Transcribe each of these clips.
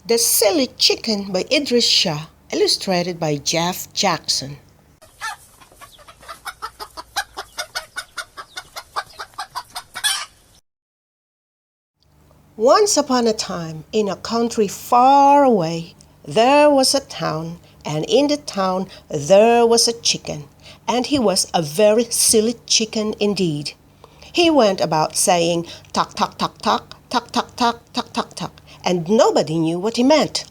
The Silly Chicken by IDRIS SHAH, illustrated by Jeff Jackson. Once upon a time, in a country far away, there was a town, and in the town there was a chicken, and he was a very silly chicken indeed. He went about saying, "Tuck, tuck, tuck, tuck, tuck, tuck, tuck, tuck, tuck, tuck," and nobody knew what he meant.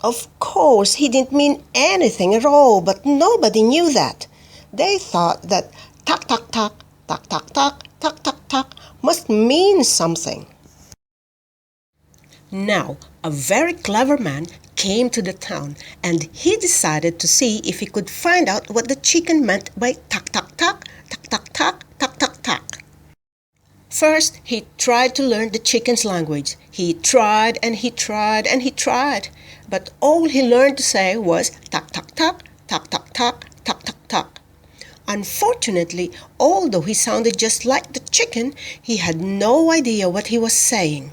Of course, he didn't mean anything at all, but nobody knew that. They thought that tuck, tuck, tuck, tuck, tuck, tuck, tuck, tuck, tuck must mean something. Now, a very clever man came to the town, and he decided to see if he could find out what the chicken meant by tuck, tuck, tuck, tuck, tuck, tuck, tuck, tuck, tuck. First, he tried to learn the chicken's language. He tried and he tried and he tried, but all he learned to say was tuck, tuck, tuck, tuck, tuck, tuck, tuck, tuck, tuck. Unfortunately, although he sounded just like the chicken, he had no idea what he was saying.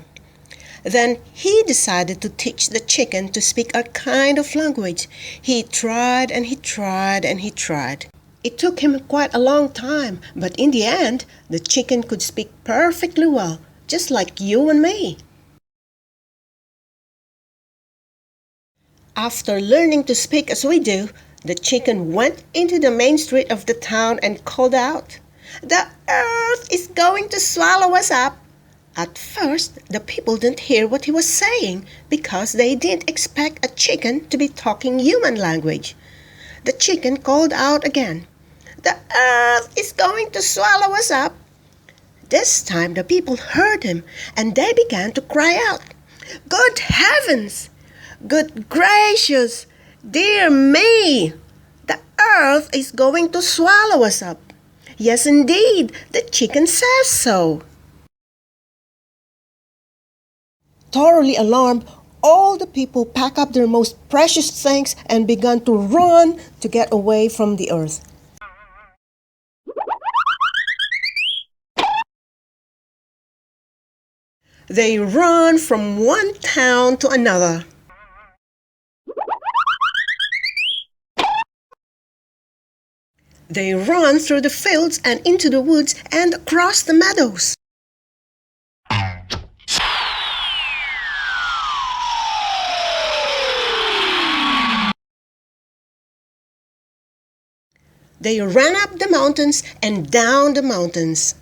Then he decided to teach the chicken to speak a kind of language. He tried and he tried and he tried. It took him quite a long time, but in the end, the chicken could speak perfectly well, just like you and me. After learning to speak as we do, the chicken went into the main street of the town and called out, "The earth is going to swallow us up." At first, the people didn't hear what he was saying because they didn't expect a chicken to be talking human language. The chicken called out again, "The earth is going to swallow us up." This time the people heard him and they began to cry out, "Good heavens! Good gracious! Dear me! The earth is going to swallow us up." Yes, indeed, the chicken says so. Thoroughly alarmed, all the people packed up their most precious things and began to run to get away from the earth. They run from one town to another. They run through the fields and into the woods and across the meadows. They ran up the mountains and down the mountains.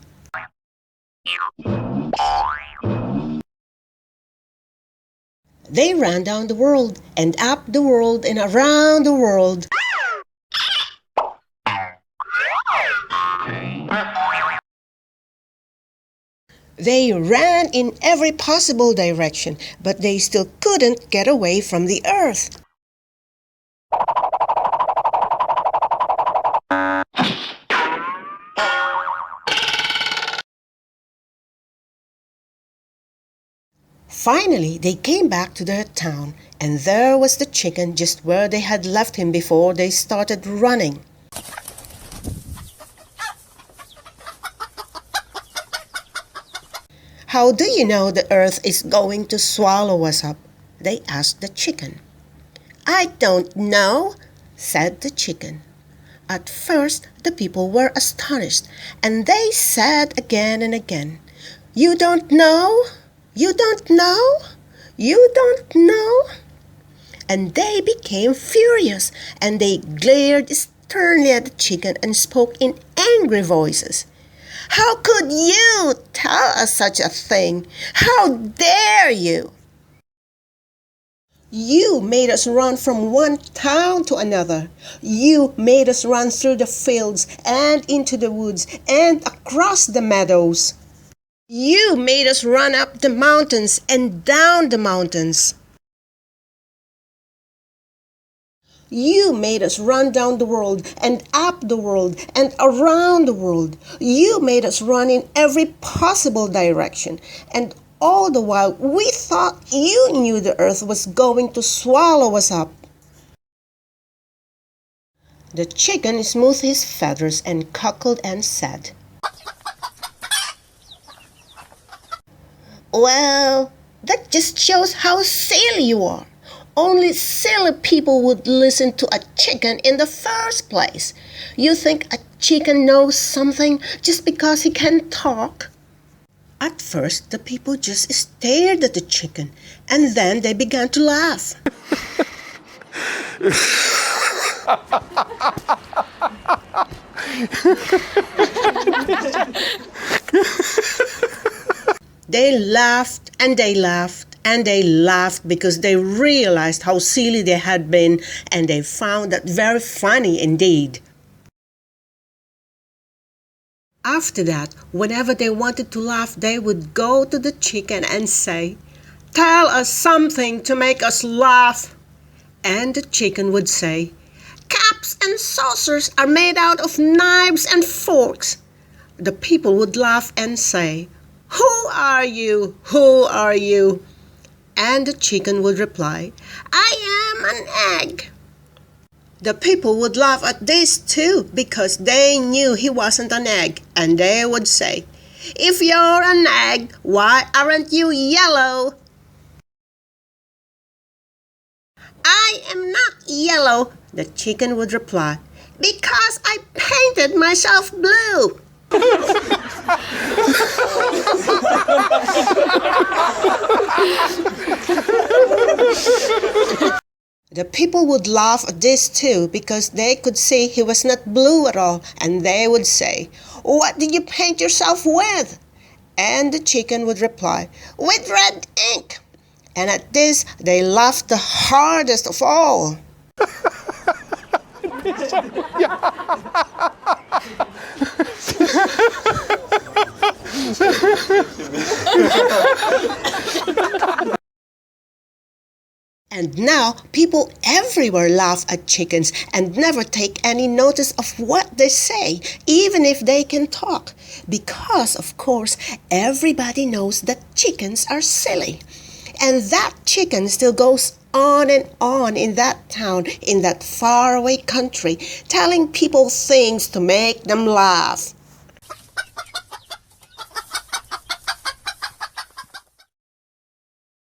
They ran down the world and up the world and around the world. They ran in every possible direction, but they still couldn't get away from the earth. Finally, they came back to their town, and there was the chicken just where they had left him before they started running. "How do you know the earth is going to swallow us up?" they asked the chicken. "I don't know," said the chicken. At first, the people were astonished, and they said again and again, "You don't know? You don't know? You don't know?" And they became furious, and they glared sternly at the chicken and spoke in angry voices. "How could you tell us such a thing? How dare you? You made us run from one town to another. You made us run through the fields and into the woods and across the meadows. You made us run up the mountains and down the mountains. You made us run down the world and up the world and around the world. You made us run in every possible direction. And all the while we thought you knew the earth was going to swallow us up." The chicken smoothed his feathers and cackled and said, "Well, that just shows how silly you are. Only silly people would listen to a chicken in the first place. You think a chicken knows something just because he can talk? At first, the people just stared at the chicken, and then they began to laugh. They laughed and they laughed and they laughed because they realized how silly they had been, and they found that very funny indeed. After that, whenever they wanted to laugh, they would go to the chicken and say, "Tell us something to make us laugh." And the chicken would say, "Cups and saucers are made out of knives and forks." The people would laugh and say, "Who are you? Who are you?" And the chicken would reply, "I am an egg." The people would laugh at this too because they knew he wasn't an egg, and they would say, "If you're an egg, why aren't you yellow?" "I am not yellow," the chicken would reply, "because I painted myself blue." The people would laugh at this too because they could see he was not blue at all, and they would say, "What did you paint yourself with?" And the chicken would reply, "With red ink." And at this, they laughed the hardest of all. And now people everywhere laugh at chickens and never take any notice of what they say, even if they can talk. Because, of course, everybody knows that chickens are silly. And that chicken still goes on and on in that town, in that faraway country, telling people things to make them laugh.